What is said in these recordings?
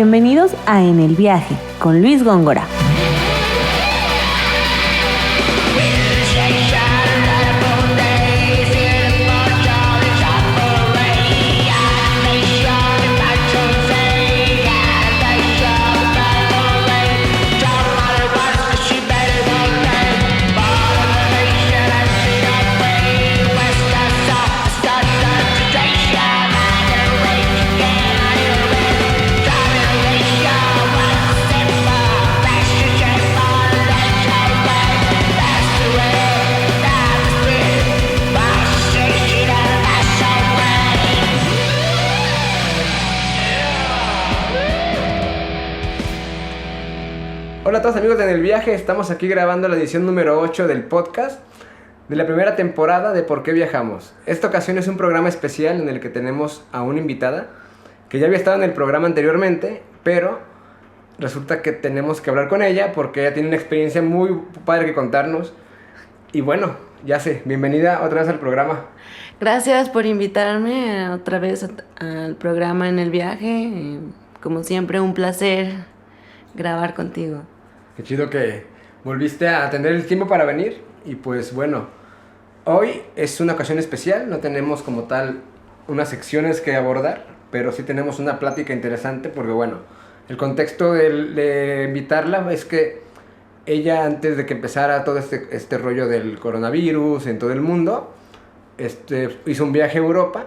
Bienvenidos a En el Viaje con Luis Góngora. Hola a todos amigos de En el Viaje, estamos aquí grabando la edición número 8 del podcast de la primera temporada de ¿Por qué viajamos? Esta ocasión es un programa especial en el que tenemos a una invitada que ya había estado en el programa anteriormente, pero resulta que tenemos que hablar con ella porque ella tiene una experiencia muy padre que contarnos. Y bueno, ya sé, bienvenida otra vez al programa. Gracias por invitarme otra vez al programa En el Viaje. Como siempre, un placer grabar contigo. Qué chido que volviste a tener el tiempo para venir. Y pues bueno, hoy es una ocasión especial, no tenemos como tal unas secciones que abordar, pero sí tenemos una plática interesante porque bueno, el contexto de invitarla es que ella, antes de que empezara todo este rollo del coronavirus en todo el mundo, hizo un viaje a Europa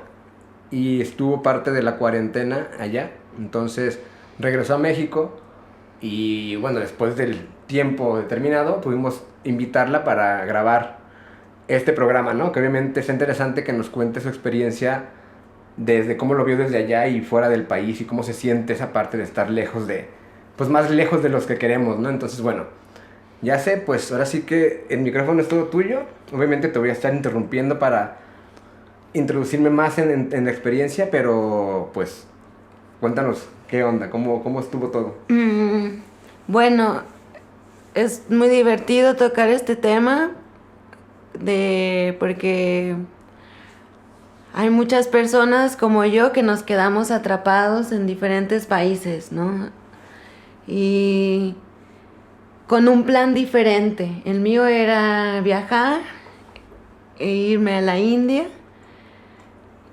y estuvo parte de la cuarentena allá. Entonces regresó a México y bueno, después del tiempo determinado pudimos invitarla para grabar este programa, ¿no? Que obviamente es interesante que nos cuente su experiencia desde cómo lo vio desde allá y fuera del país y cómo se siente esa parte de estar lejos de, pues más lejos de los que queremos, ¿no? Entonces, bueno, ya sé, pues ahora sí que el micrófono es todo tuyo. Obviamente te voy a estar interrumpiendo para introducirme más en la experiencia, pero pues cuéntanos qué onda, cómo estuvo todo. Bueno, es muy divertido tocar este tema porque hay muchas personas como yo que nos quedamos atrapados en diferentes países, ¿no? Y con un plan diferente. El mío era viajar e irme a la India.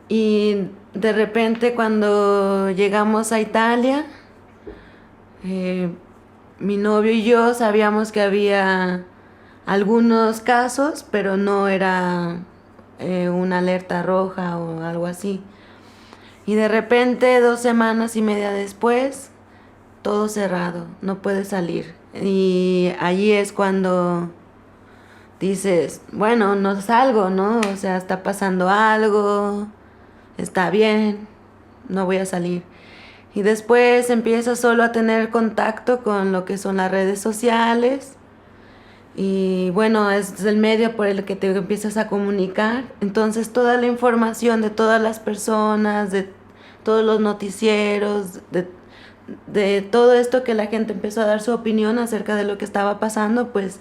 Y de repente cuando llegamos a Italia, mi novio y yo sabíamos que había algunos casos, pero no era una alerta roja o algo así. Y de repente 2 semanas y media después, todo cerrado, no puedes salir. Y allí es cuando dices, bueno, no salgo, ¿no? O sea, está pasando algo, está bien, no voy a salir. Y después empiezas solo a tener contacto con lo que son las redes sociales. Y bueno, es el medio por el que te empiezas a comunicar. Entonces toda la información de todas las personas, de todos los noticieros, de todo esto que la gente empezó a dar su opinión acerca de lo que estaba pasando, pues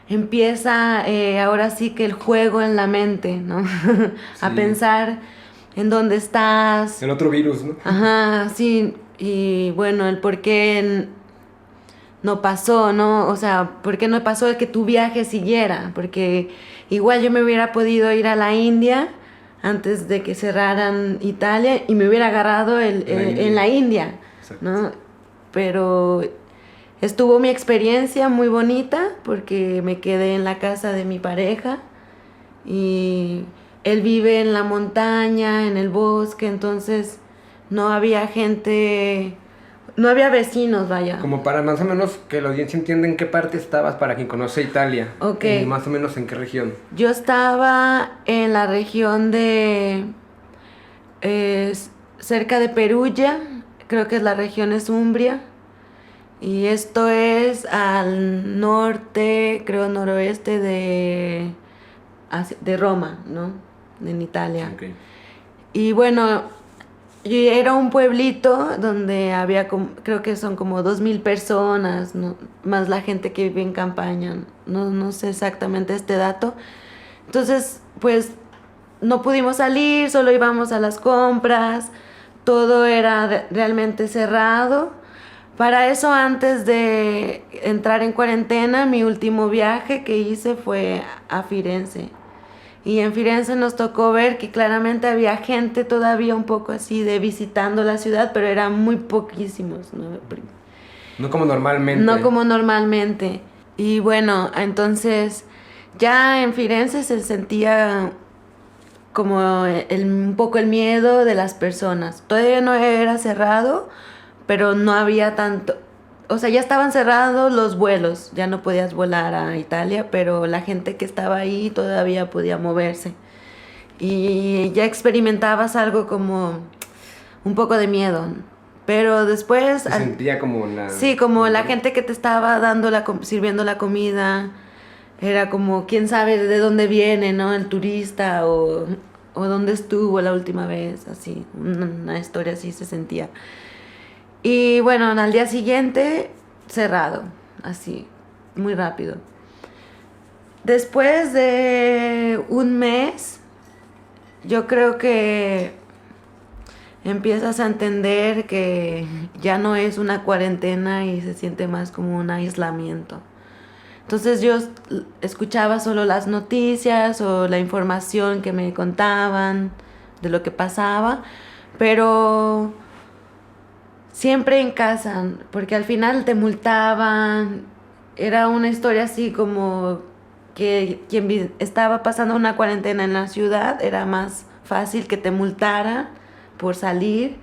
empieza ahora sí que el juego en la mente, ¿no? Sí. A pensar en dónde estás. El otro virus, ¿no? Ajá, sí. Y bueno, el por qué no pasó, ¿no? O sea, ¿por qué no pasó el que tu viaje siguiera? Porque igual yo me hubiera podido ir a la India antes de que cerraran Italia y me hubiera agarrado en la India, ¿no? Pero estuvo mi experiencia muy bonita porque me quedé en la casa de mi pareja y él vive en la montaña, en el bosque, entonces no había gente, no había vecinos, vaya. Como para más o menos que la audiencia entienda en qué parte estabas para quien conoce Italia. Ok. Y más o menos en qué región. Yo estaba en la región de cerca de Perugia, creo que la región es Umbria. Y esto es al norte, creo noroeste de Roma, ¿no? En Italia. Okay. Y bueno, era un pueblito donde había, creo que son como 2,000 personas, ¿no? Más la gente que vive en campaña. No sé exactamente este dato. Entonces, pues, no pudimos salir, solo íbamos a las compras. Todo era realmente cerrado. Para eso, antes de entrar en cuarentena, mi último viaje que hice fue a Firenze. Y en Firenze nos tocó ver que claramente había gente todavía un poco así de visitando la ciudad, pero eran muy poquísimos, ¿no? No como normalmente. No como normalmente. Y bueno, entonces ya en Firenze se sentía como un poco el miedo de las personas. Todavía no era cerrado, pero no había tanto. O sea, ya estaban cerrados los vuelos, ya no podías volar a Italia, pero la gente que estaba ahí todavía podía moverse. Y ya experimentabas algo como un poco de miedo. Pero después... Se sentía como la... Sí, como la gente que te estaba dando sirviendo la comida. Era como, quién sabe de dónde viene, ¿no? El turista o dónde estuvo la última vez, así. Una historia así se sentía. Y bueno, al día siguiente, cerrado, así, muy rápido. Después de un mes, yo creo que empiezas a entender que ya no es una cuarentena y se siente más como un aislamiento. Entonces yo escuchaba solo las noticias o la información que me contaban de lo que pasaba, pero siempre en casa, porque al final te multaban. Era una historia así como que quien estaba pasando una cuarentena en la ciudad era más fácil que te multara por salir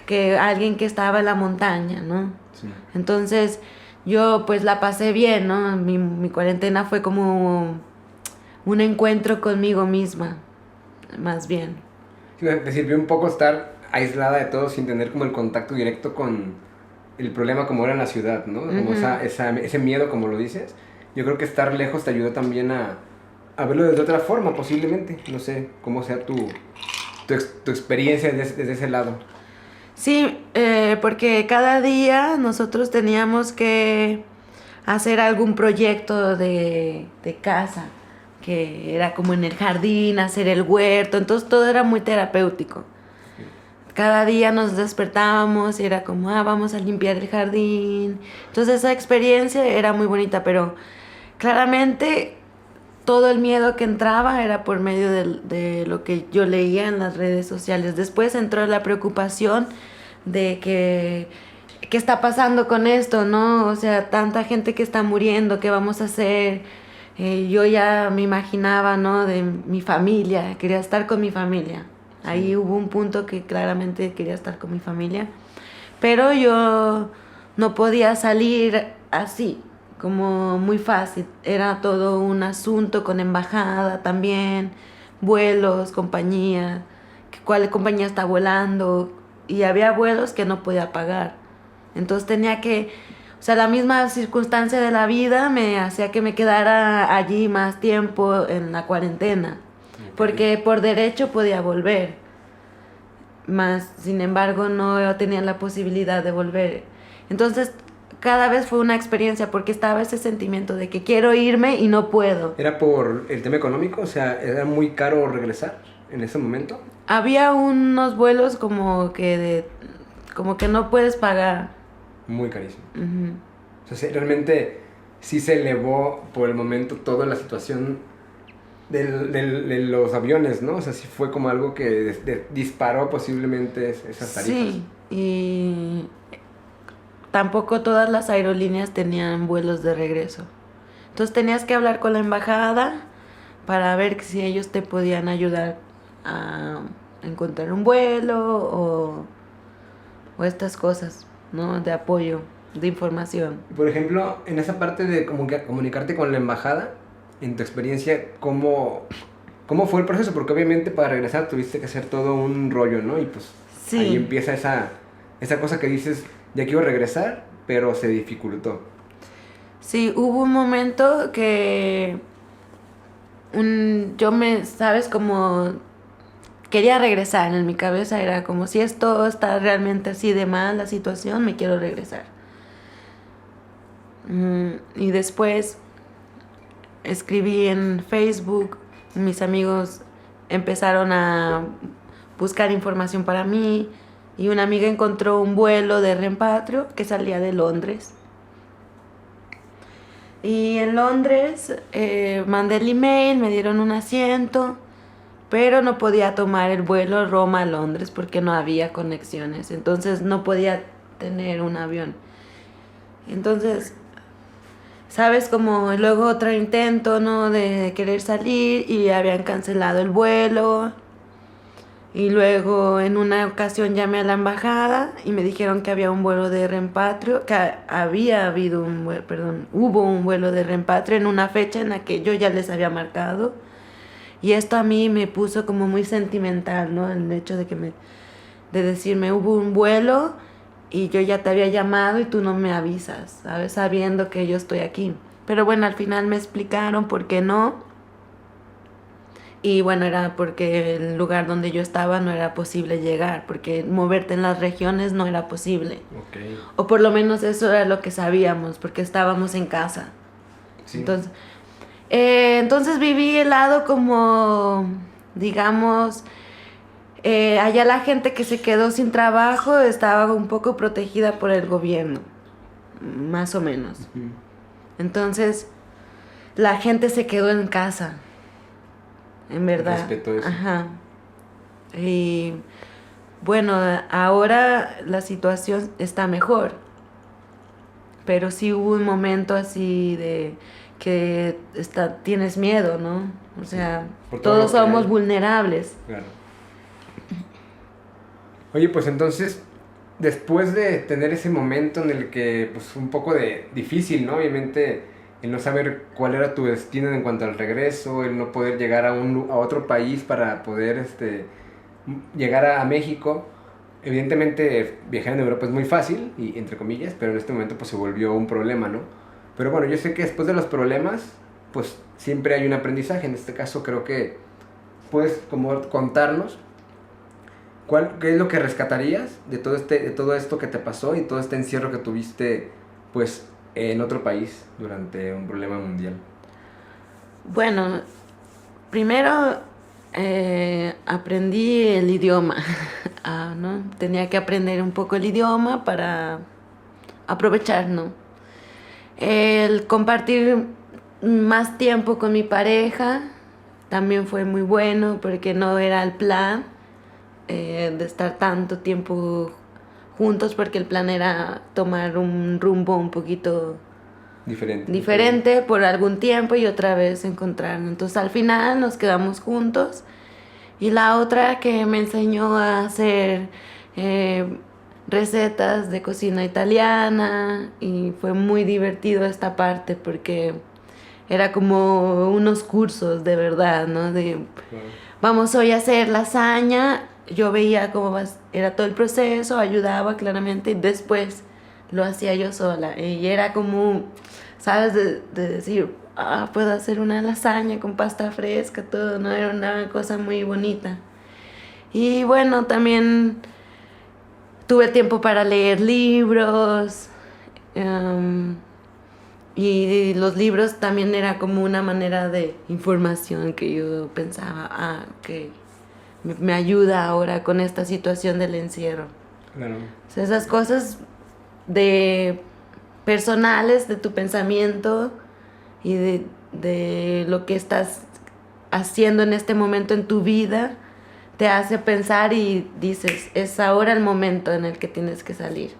que alguien que estaba en la montaña, ¿no? Sí. Entonces yo pues la pasé bien, ¿no? Mi cuarentena fue como un encuentro conmigo misma, más bien. Sí, te sirvió un poco estar aislada de todo sin tener como el contacto directo con el problema como era en la ciudad, ¿no? Como ese miedo, como lo dices. Yo creo que estar lejos te ayudó también a verlo de otra forma, posiblemente. No sé cómo sea tu experiencia desde ese lado. Sí, porque cada día nosotros teníamos que hacer algún proyecto de casa, que era como en el jardín, hacer el huerto, entonces todo era muy terapéutico. Cada día nos despertábamos y era como, vamos a limpiar el jardín. Entonces esa experiencia era muy bonita, pero claramente todo el miedo que entraba era por medio de lo que yo leía en las redes sociales. Después entró la preocupación de qué está pasando con esto, ¿no? O sea, tanta gente que está muriendo, ¿qué vamos a hacer? Yo ya me imaginaba, ¿no? De mi familia, quería estar con mi familia. Sí. Ahí hubo un punto que claramente quería estar con mi familia, pero yo no podía salir así, como muy fácil. Era todo un asunto con embajada también, vuelos, compañía, cuál compañía está volando, y había vuelos que no podía pagar. Entonces tenía que, o sea, la misma circunstancia de la vida me hacía que me quedara allí más tiempo en la cuarentena, porque por derecho podía volver, más sin embargo no tenía la posibilidad de volver. Entonces cada vez fue una experiencia, porque estaba ese sentimiento de que quiero irme y no puedo. ¿Era por el tema económico? O sea, ¿era muy caro regresar en ese momento? Había unos vuelos como que no puedes pagar. Muy carísimo. Uh-huh. O sea, realmente sí se elevó por el momento toda la situación de los aviones, ¿no? O sea, sí fue como algo que disparó posiblemente esas tarifas. Sí, y tampoco todas las aerolíneas tenían vuelos de regreso. Entonces tenías que hablar con la embajada para ver si ellos te podían ayudar a encontrar un vuelo o estas cosas, ¿no? De apoyo, de información. Por ejemplo, en esa parte de comunicarte con la embajada, en tu experiencia, ¿cómo fue el proceso? Porque obviamente para regresar tuviste que hacer todo un rollo, ¿no? Y pues sí, ahí empieza esa cosa que dices, ya quiero regresar, pero se dificultó. Sí, hubo un momento que ¿sabes? Como quería regresar, en mi cabeza era como, si esto está realmente así de mal la situación, me quiero regresar. Y después escribí en Facebook, mis amigos empezaron a buscar información para mí y una amiga encontró un vuelo de Rempatrio que salía de Londres. Y en Londres mandé el email, me dieron un asiento, pero no podía tomar el vuelo Roma-Londres porque no había conexiones, entonces no podía tener un avión. Entonces, sabes, como luego otro intento, ¿no?, de querer salir y habían cancelado el vuelo. Y luego en una ocasión llamé a la embajada y me dijeron que había un vuelo de Rempatrio, que hubo un vuelo de Rempatrio en una fecha en la que yo ya les había marcado. Y esto a mí me puso como muy sentimental, ¿no? El hecho de decirme, hubo un vuelo y yo ya te había llamado y tú no me avisas, ¿sabes? Sabiendo que yo estoy aquí. Pero bueno, al final me explicaron por qué no. Y bueno, era porque el lugar donde yo estaba no era posible llegar, porque moverte en las regiones no era posible. Okay. O por lo menos eso era lo que sabíamos, porque estábamos en casa. Sí. Entonces viví el lado como, digamos, allá la gente que se quedó sin trabajo estaba un poco protegida por el gobierno, más o menos. Uh-huh. Entonces, la gente se quedó en casa. En verdad. Respeto eso. Ajá. Y bueno, ahora la situación está mejor. Pero sí hubo un momento así de que tienes miedo, ¿no? O sea, todos somos vulnerables. Claro. Oye, pues entonces, después de tener ese momento en el que, pues, un poco de difícil, ¿no? Obviamente, el no saber cuál era tu destino en cuanto al regreso, el no poder llegar a otro país para poder llegar a México. Evidentemente viajar en Europa es muy fácil, y entre comillas, pero en este momento pues se volvió un problema, ¿no? Pero bueno, yo sé que después de los problemas, pues siempre hay un aprendizaje. En este caso creo que puedes como contarnos qué es lo que rescatarías de todo esto que te pasó y todo este encierro que tuviste, pues, en otro país durante un problema mundial. Bueno, primero aprendí el idioma, ¿no? Tenía que aprender un poco el idioma para aprovechar, ¿no? El compartir más tiempo con mi pareja también fue muy bueno porque no era el plan de estar tanto tiempo juntos, porque el plan era tomar un rumbo un poquito diferente por algún tiempo y otra vez encontrarnos. Entonces al final nos quedamos juntos. Y la otra que me enseñó a hacer recetas de cocina italiana, y fue muy divertido esta parte porque era como unos cursos de verdad, ¿no? Vamos hoy a hacer lasaña. Yo veía cómo era todo el proceso, ayudaba claramente y después lo hacía yo sola. Y era como, ¿sabes? De decir, puedo hacer una lasaña con pasta fresca, todo, ¿no? Era una cosa muy bonita. Y bueno, también tuve tiempo para leer libros. Y los libros también era como una manera de información que yo pensaba, que me ayuda ahora con esta situación del encierro. Claro. O sea, esas cosas personales de tu pensamiento y de lo que estás haciendo en este momento en tu vida te hace pensar y dices, es ahora el momento en el que tienes que salir.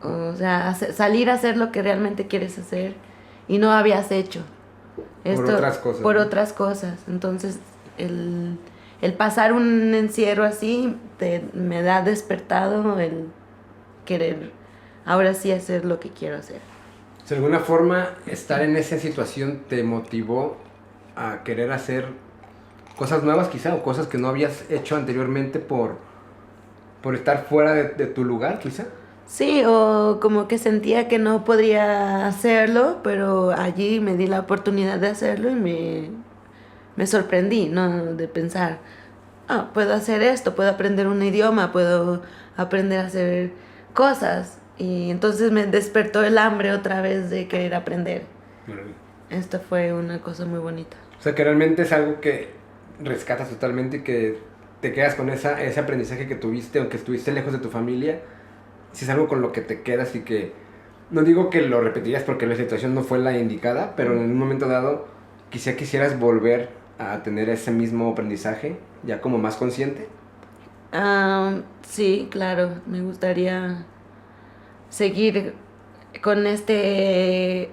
O sea, salir a hacer lo que realmente quieres hacer y no habías hecho. Por otras cosas. Por otras cosas. Entonces, el pasar un encierro así me ha despertado el querer ahora sí hacer lo que quiero hacer. ¿De alguna forma estar en esa situación te motivó a querer hacer cosas nuevas quizá, o cosas que no habías hecho anteriormente por estar fuera de tu lugar quizá? Sí, o como que sentía que no podría hacerlo, pero allí me di la oportunidad de hacerlo y me sorprendí, ¿no? De pensar, puedo hacer esto, puedo aprender un idioma, puedo aprender a hacer cosas. Y entonces me despertó el hambre otra vez de querer aprender. Esto fue una cosa muy bonita. O sea, que realmente es algo que rescatas totalmente y que te quedas con ese aprendizaje que tuviste, aunque estuviste lejos de tu familia, si es algo con lo que te quedas y que, no digo que lo repetirías porque la situación no fue la indicada, pero en un momento dado quisieras volver a tener ese mismo aprendizaje, ya como más consciente. Sí, claro, me gustaría seguir con este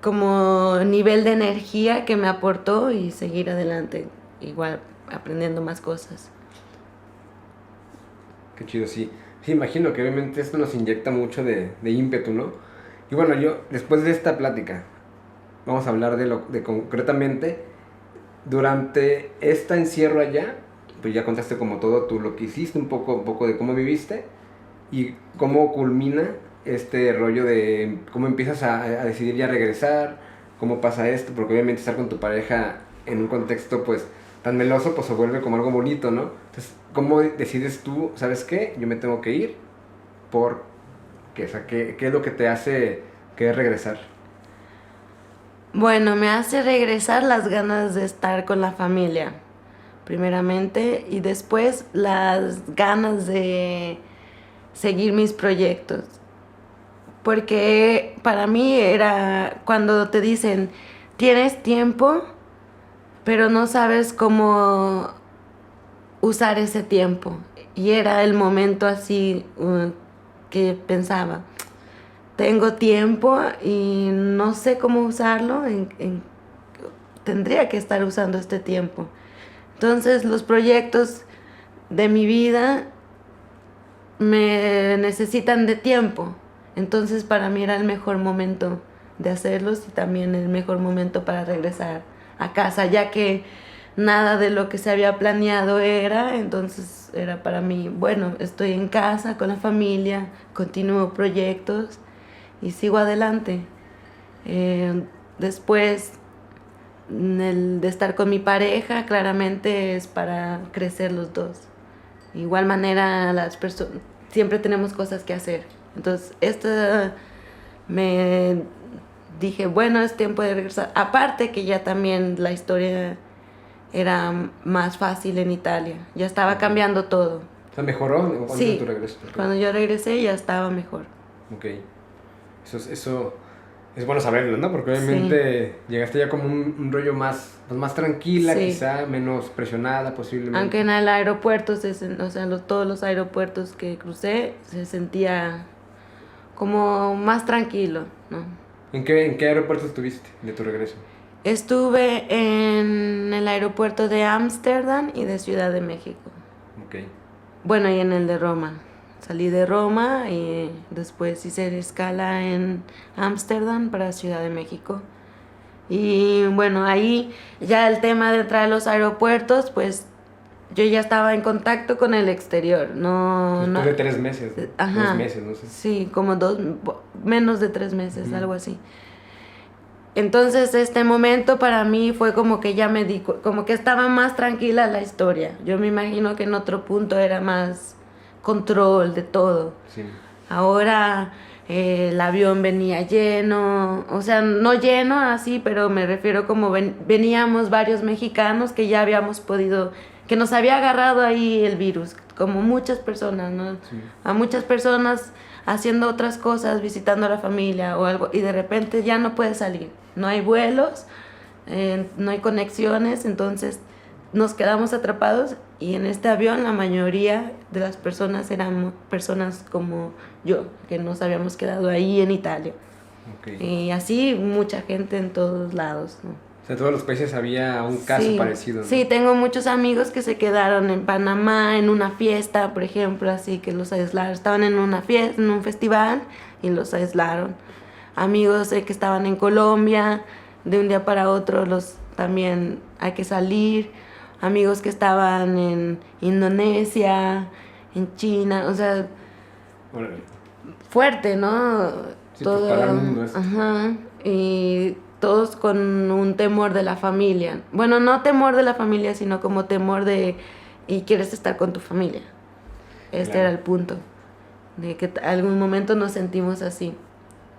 como nivel de energía que me aportó y seguir adelante, igual aprendiendo más cosas. Qué chido, sí. Sí, imagino que obviamente esto nos inyecta mucho de ímpetu, ¿no? Y bueno, yo, después de esta plática, vamos a hablar de concretamente, durante este encierro allá, pues ya contaste como todo tú lo que hiciste, un poco de cómo viviste y cómo culmina este rollo de cómo empiezas a decidir ya regresar, cómo pasa esto, porque obviamente estar con tu pareja en un contexto pues tan meloso pues se vuelve como algo bonito, ¿no? Entonces, ¿cómo decides tú, sabes qué? Yo me tengo que ir porque, o sea, ¿qué es lo que te hace querer regresar? Bueno, me hace regresar las ganas de estar con la familia, primeramente, y después las ganas de seguir mis proyectos. Porque para mí era cuando te dicen, tienes tiempo, pero no sabes cómo usar ese tiempo. Y era el momento así que pensaba, tengo tiempo y no sé cómo usarlo, tendría que estar usando este tiempo. Entonces los proyectos de mi vida me necesitan de tiempo. Entonces para mí era el mejor momento de hacerlos y también el mejor momento para regresar a casa, ya que nada de lo que se había planeado entonces era para mí, bueno, estoy en casa con la familia, continúo proyectos y sigo adelante. Después, el de estar con mi pareja, claramente es para crecer los dos. De igual manera, las personas siempre tenemos cosas que hacer. Entonces, me dije, bueno, es tiempo de regresar. Aparte que ya también la historia era más fácil en Italia. Ya estaba cambiando todo. O sea, ¿mejoró cuando Sí, tu regreso? cuando yo regresé ya estaba mejor. Ok. Eso es bueno saberlo, ¿no? Porque obviamente llegaste ya como un rollo más tranquila, Sí. quizá menos presionada posiblemente. Aunque en el aeropuerto, o sea, todos los aeropuertos que crucé, se sentía como más tranquilo, ¿no? ¿En qué aeropuerto estuviste de tu regreso? Estuve en el aeropuerto de Ámsterdam y de Ciudad de México. Ok. Bueno, y en el de Roma. Salí de Roma y después hice escala en Ámsterdam para Ciudad de México. Y bueno, ahí ya el tema de entrar a los aeropuertos, pues yo ya estaba en contacto con el exterior. Después de 3 meses, ¿no? Ajá. 2 meses, no sé. Sí, como menos de 3 meses, algo así. Entonces este momento para mí fue como que ya como que estaba más tranquila la historia. Yo me imagino que en otro punto era más control de todo. Sí. Ahora el avión venía lleno, o sea, no lleno así, pero me refiero como veníamos varios mexicanos que ya habíamos podido, que nos había agarrado ahí el virus, como muchas personas, ¿no? Sí. A muchas personas haciendo otras cosas, visitando a la familia o algo, y de repente ya no puedes salir. No hay vuelos, no hay conexiones, entonces nos quedamos atrapados y en este avión la mayoría de las personas eran personas como yo, que nos habíamos quedado ahí en Italia. Okay. Y así mucha gente en todos lados, ¿no? O sea, en todos los países había un caso parecido, ¿no? Sí, tengo muchos amigos que se quedaron en Panamá en una fiesta, por ejemplo, así que los aislaron. Estaban en una fiesta, en un festival y los aislaron. Amigos que estaban en Colombia, de un día para otro también hay que salir. Amigos que estaban en Indonesia, en China, o sea, Órale. fuerte, ¿no? Sí, todo, pues para el mundo esto. Ajá, y todos con un temor de la familia. Bueno, no temor de la familia, sino como temor y quieres estar con tu familia. Este Claro. era el punto, de que algún momento nos sentimos así,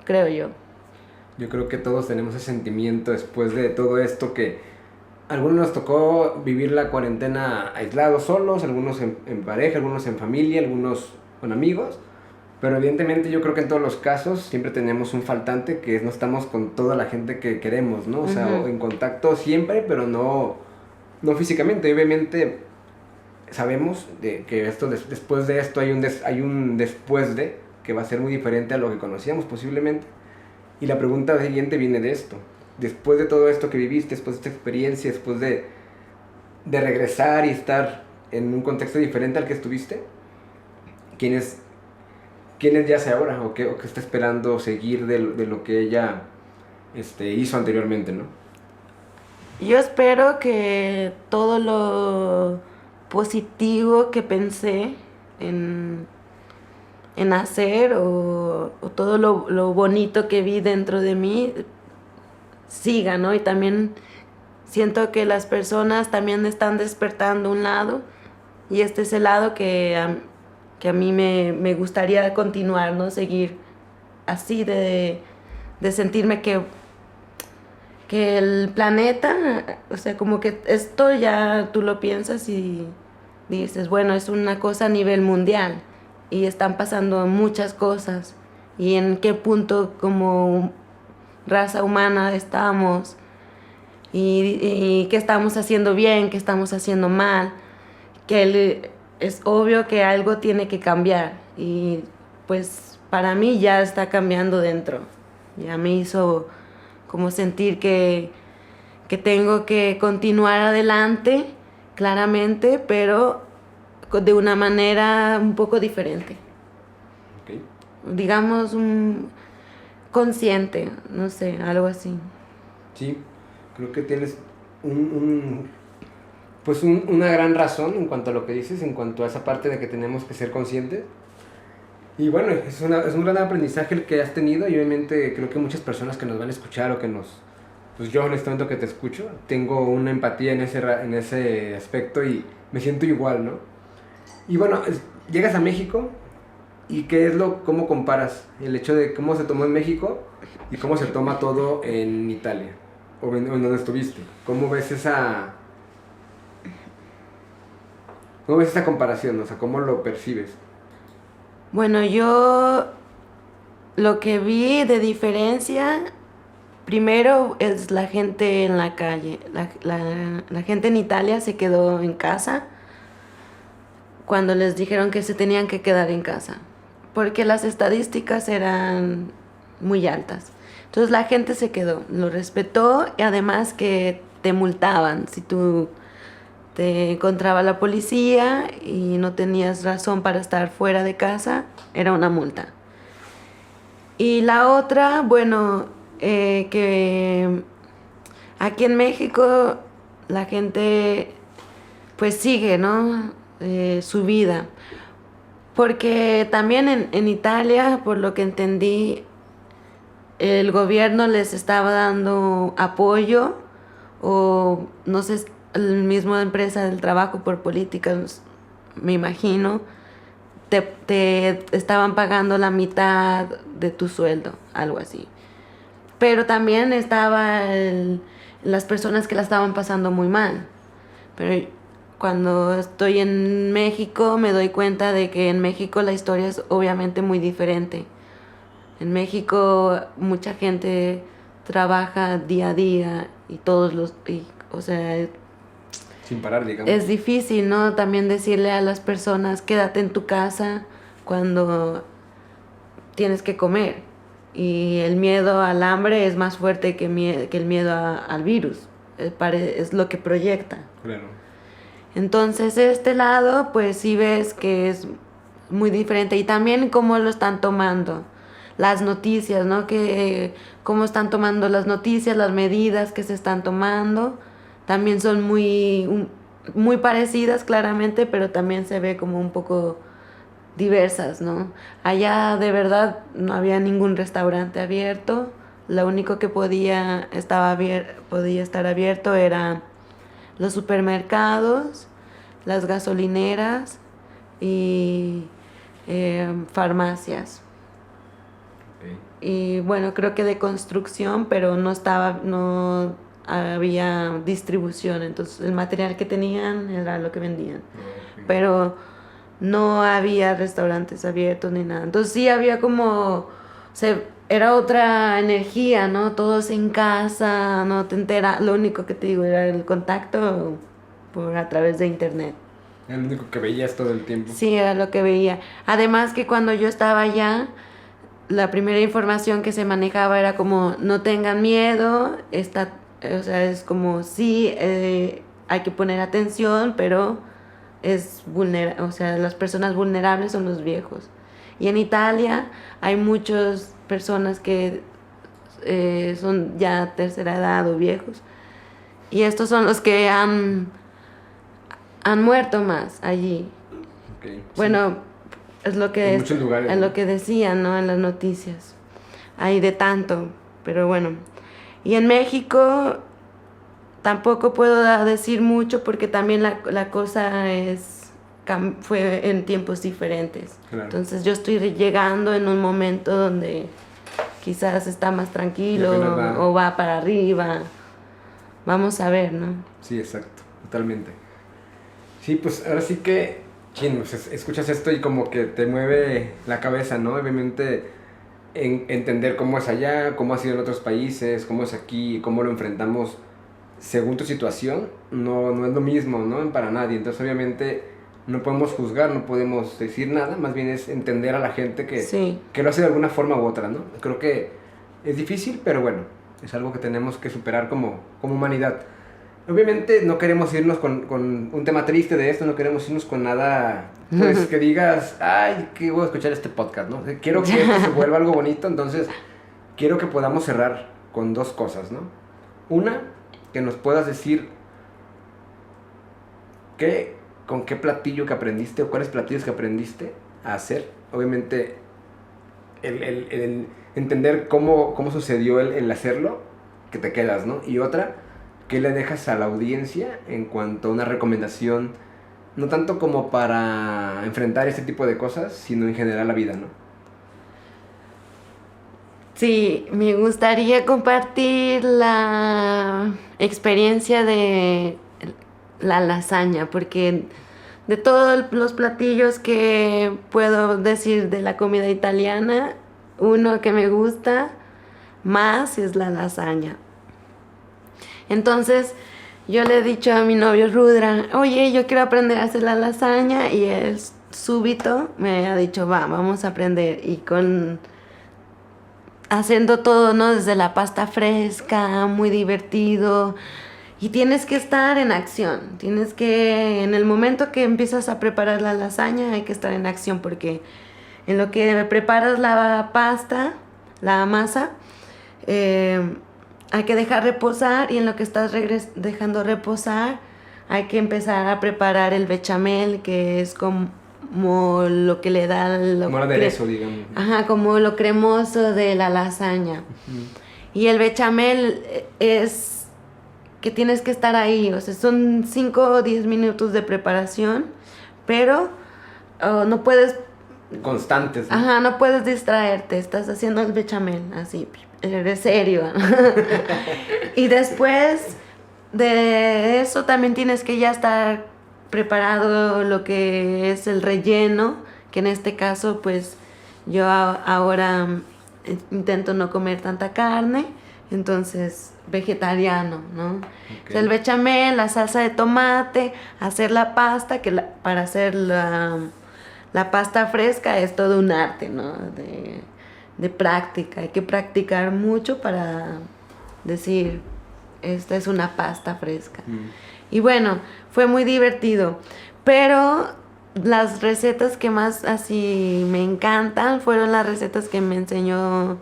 creo yo. Yo creo que todos tenemos ese sentimiento después de todo esto que algunos nos tocó vivir la cuarentena aislados, solos, algunos en pareja, algunos en familia, algunos con amigos. Pero evidentemente yo creo que en todos los casos siempre tenemos un faltante, que es no estamos con toda la gente que queremos, ¿no? O sea, Ujú. en contacto siempre, pero no físicamente. Obviamente sabemos de que después de esto hay un después de, que va a ser muy diferente a lo que conocíamos posiblemente. Y la pregunta siguiente viene de esto. Después de todo esto que viviste, después de esta experiencia, después de regresar y estar en un contexto diferente al que estuviste, ¿quién es ya sea ahora o qué está esperando seguir de lo que ella hizo anteriormente, ¿no? Yo espero que todo lo positivo que pensé en, en hacer o todo lo bonito que vi dentro de mí siga, ¿no? Y también siento que las personas también están despertando un lado y este es el lado que a mí me gustaría continuar, ¿no? Seguir así de sentirme que el planeta, o sea, como que esto ya tú lo piensas y dices, bueno, es una cosa a nivel mundial y están pasando muchas cosas y en qué punto como raza humana estamos y qué estamos haciendo bien, qué estamos haciendo mal, es obvio que algo tiene que cambiar y pues para mí ya está cambiando dentro, ya me hizo como sentir que tengo que continuar adelante, claramente, pero de una manera un poco diferente. Okay. Digamos, consciente, no sé, algo así. Sí, creo que tienes pues una gran razón en cuanto a lo que dices, en cuanto a esa parte de que tenemos que ser conscientes. Y bueno, es un gran aprendizaje el que has tenido y obviamente creo que muchas personas que nos van a escuchar o que pues yo en este momento que te escucho, tengo una empatía en ese aspecto y me siento igual, ¿no? Y bueno, llegas a México y ¿cómo comparas el hecho de cómo se tomó en México y cómo se toma todo en Italia o en donde estuviste? ¿Cómo ves esa comparación? O sea, ¿cómo lo percibes? Bueno, yo lo que vi de diferencia, primero es la gente en la calle. La gente en Italia se quedó en casa cuando les dijeron que se tenían que quedar en casa, porque las estadísticas eran muy altas. Entonces la gente se quedó, lo respetó y además que te multaban si tú te encontraba la policía y no tenías razón para estar fuera de casa, era una multa. Y la otra, bueno, que aquí en México la gente pues sigue, ¿no? Su vida. Porque también en Italia, por lo que entendí, el gobierno les estaba dando apoyo o no sé, el mismo empresa del trabajo por políticas, me imagino, te estaban pagando la mitad de tu sueldo, algo así. Pero también estaba las personas que la estaban pasando muy mal. Pero cuando estoy en México me doy cuenta de que en México la historia es obviamente muy diferente. En México mucha gente trabaja día a día y o sea, Sin parar, digamos. es difícil, ¿no? También decirle a las personas, quédate en tu casa cuando tienes que comer. Y el miedo al hambre es más fuerte que el miedo al virus. Es lo que proyecta. Claro. Entonces, este lado, pues sí ves que es muy diferente. Y también cómo lo están tomando. Las noticias, ¿no? Cómo están tomando las noticias, las medidas que se están tomando. También son muy parecidas, claramente, pero también se ve como un poco diversas, ¿no? Allá de verdad no había ningún restaurante abierto. Lo único que podía estar abierto era los supermercados, las gasolineras y farmacias. Okay. Y bueno, creo que de construcción, pero no había distribución, entonces el material que tenían era lo que vendían. Pero no había restaurantes abiertos ni nada. Entonces sí había como... era otra energía, ¿no? Todos en casa, no te enteras. Lo único que te digo era el contacto a través de internet. Era lo único que veías todo el tiempo. Sí, era lo que veía. Además que cuando yo estaba allá, la primera información que se manejaba era como, no tengan miedo, o sea, es como, sí, hay que poner atención, pero o sea, las personas vulnerables son los viejos. Y en Italia hay muchas personas que son ya tercera edad o viejos. Y estos son los que han muerto más allí. Okay, bueno, sí. Es lo que en muchos lugares, es ¿no? lo que decían, ¿no? En las noticias. Hay de tanto, pero bueno. Y en México tampoco puedo decir mucho porque también la cosa fue en tiempos diferentes. Claro. Entonces yo estoy llegando en un momento donde quizás está más tranquilo o va para arriba. Vamos a ver, ¿no? Sí, exacto, totalmente. Sí, pues ahora sí que, pues, escuchas esto y como que te mueve la cabeza, ¿no? Obviamente entender cómo es allá, cómo ha sido en otros países, cómo es aquí, cómo lo enfrentamos según tu situación, no es lo mismo, ¿no? Para nadie. Entonces obviamente no podemos juzgar, no podemos decir nada, más bien es entender a la gente que lo hace de alguna forma u otra, ¿no? Creo que es difícil, pero bueno, es algo que tenemos que superar como humanidad. Obviamente no queremos irnos con un tema triste de esto, no queremos irnos con nada, pues que digas, ay, que voy a escuchar este podcast, ¿no? Quiero que esto se vuelva algo bonito, entonces quiero que podamos cerrar con dos cosas, ¿no? Una, que nos puedas decir con qué platillo que aprendiste o cuáles platillos que aprendiste a hacer. Obviamente el entender cómo sucedió el hacerlo, que te quedas, ¿no? Y otra, ¿qué le dejas a la audiencia en cuanto a una recomendación, no tanto como para enfrentar este tipo de cosas, sino en general la vida, ¿no? Sí, me gustaría compartir la experiencia de la lasaña, porque de todos los platillos que puedo decir de la comida italiana, uno que me gusta más es la lasaña. Entonces, yo le he dicho a mi novio Rudra, oye, yo quiero aprender a hacer la lasaña, y él súbito me ha dicho, vamos a aprender, y haciendo todo, ¿no? Desde la pasta fresca, muy divertido, y tienes que estar en acción, en el momento que empiezas a preparar la lasaña hay que estar en acción, porque en lo que preparas la pasta, la masa, hay que dejar reposar, y en lo que estás dejando reposar hay que empezar a preparar el bechamel, que es como lo que le da como el aderezo, digamos. Ajá, como lo cremoso de la lasaña. Uh-huh. Y el bechamel es que tienes que estar ahí, o sea, son 5 o 10 minutos de preparación, pero no puedes... Constantes, ¿no? Ajá, no puedes distraerte, estás haciendo el bechamel, así, eres serio. Y después de eso también tienes que ya estar preparado lo que es el relleno, que en este caso pues yo ahora intento no comer tanta carne, entonces vegetariano, ¿no? Okay. O sea, el bechamel, la salsa de tomate, hacer la pasta, para hacer la pasta fresca es todo un arte, ¿no? De práctica, hay que practicar mucho para decir, esta es una pasta fresca. Y bueno, fue muy divertido, pero las recetas que más así me encantan fueron las recetas que me enseñó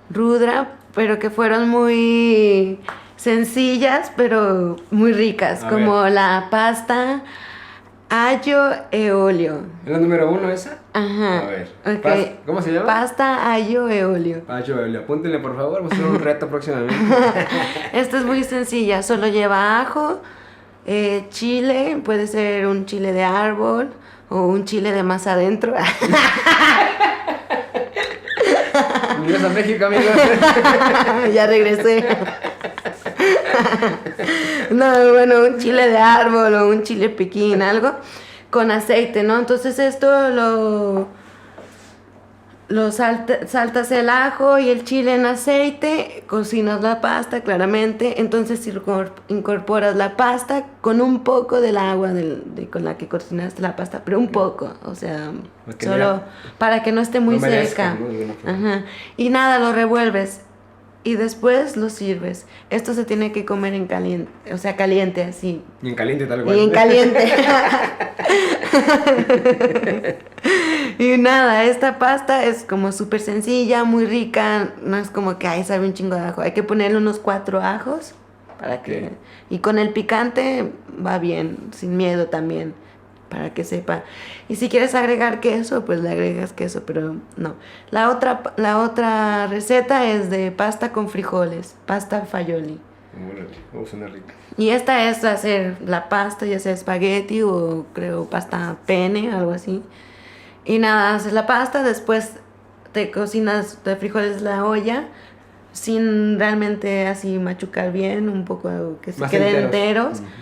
Rudra, pero que fueron muy sencillas, pero muy ricas, como la pasta aglio e olio. ¿Es la número 1 esa? Ajá. A ver. Okay. ¿Cómo se llama? Pasta aglio e olio. Aglio e olio. Apúntenle, por favor. Vamos a hacer un reto próximamente. Esta es muy sencilla. Solo lleva ajo, chile. Puede ser un chile de árbol o un chile de más adentro. Bienvenidos a México, amigos. Ya regresé. No, bueno, un chile de árbol o un chile piquín, algo con aceite, ¿no? Entonces esto lo saltas el ajo y el chile en aceite, cocinas la pasta claramente, entonces incorporas la pasta con un poco del agua con la que cocinaste la pasta, pero un poco, o sea, Porque solo para que no esté muy humedezca, seca. ¿no? Ajá. Y nada, lo revuelves y después lo sirves. Esto se tiene que comer en caliente, o sea, caliente así. Y en caliente tal cual. Y en caliente. Y nada, esta pasta es como súper sencilla, muy rica. No es como que, ay, sabe un chingo de ajo. Hay que ponerle unos 4 ajos para que... Ok. Y con el picante va bien, sin miedo también, para que sepa. Y si quieres agregar queso, pues le agregas queso, pero no. La otra receta es de pasta con frijoles, pasta fagioli. Suena rico. Y esta es hacer la pasta, ya sea espagueti o creo pasta pene, algo así. Y nada, haces la pasta, después te cocinas de frijoles la olla, sin realmente así machucar bien, un poco que se Más queden enteros. enteros.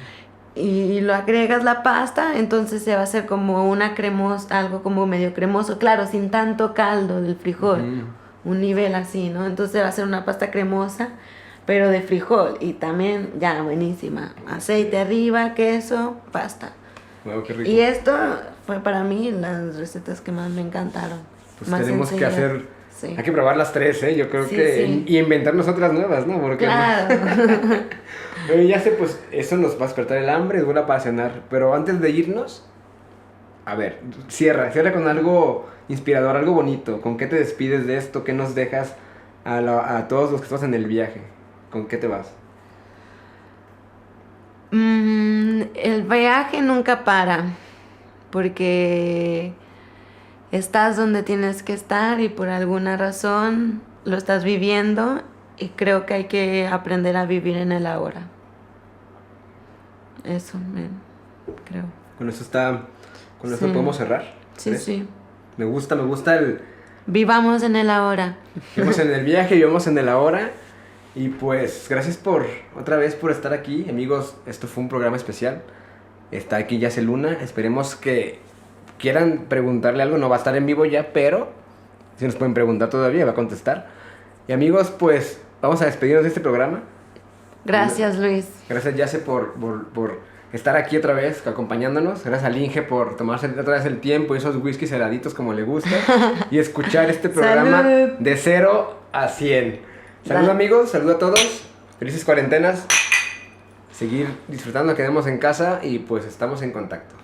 Y lo agregas la pasta, entonces se va a hacer como una cremosa, algo como medio cremoso, claro, sin tanto caldo del frijol, un nivel así, ¿no? Entonces va a ser una pasta cremosa, pero de frijol y también ya buenísima. Aceite arriba, queso, pasta. Wow, qué rico. Y esto fue para mí las recetas que más me encantaron. Pues más tenemos que sencillas. hacer... Sí. Hay que probar las 3, ¿eh? Yo creo Sí, que... sí. Y inventarnos otras nuevas, ¿no? Porque Claro. Pero ya sé, pues eso nos va a despertar el hambre, es buena para cenar. Pero antes de irnos, a ver, cierra con algo inspirador, algo bonito. ¿Con qué te despides de esto? ¿Qué nos dejas a todos los que estás en el viaje? ¿Con qué te vas? El viaje nunca para, porque estás donde tienes que estar y por alguna razón lo estás viviendo y creo que hay que aprender a vivir en el ahora. Eso, creo. Con eso Sí. podemos cerrar. Sí, ¿crees? sí. Me gusta el... Vivamos en el ahora. Vivimos en el viaje, vivimos en el ahora. Y pues, gracias otra vez por estar aquí, amigos. Esto fue un programa especial. Está aquí Yace Luna. Esperemos que quieran preguntarle algo. No va a estar en vivo ya, pero si nos pueden preguntar todavía, va a contestar. Y amigos, pues, vamos a despedirnos de este programa. Gracias, Luis. Gracias, Yace, por estar aquí otra vez, acompañándonos. Gracias al Inge por tomarse otra vez el tiempo y esos whiskies heladitos como le gusta. Y escuchar este programa Salud. de 0 a 100. Salud, amigos, salud a todos. Felices cuarentenas. Seguir disfrutando, quedemos en casa y pues estamos en contacto.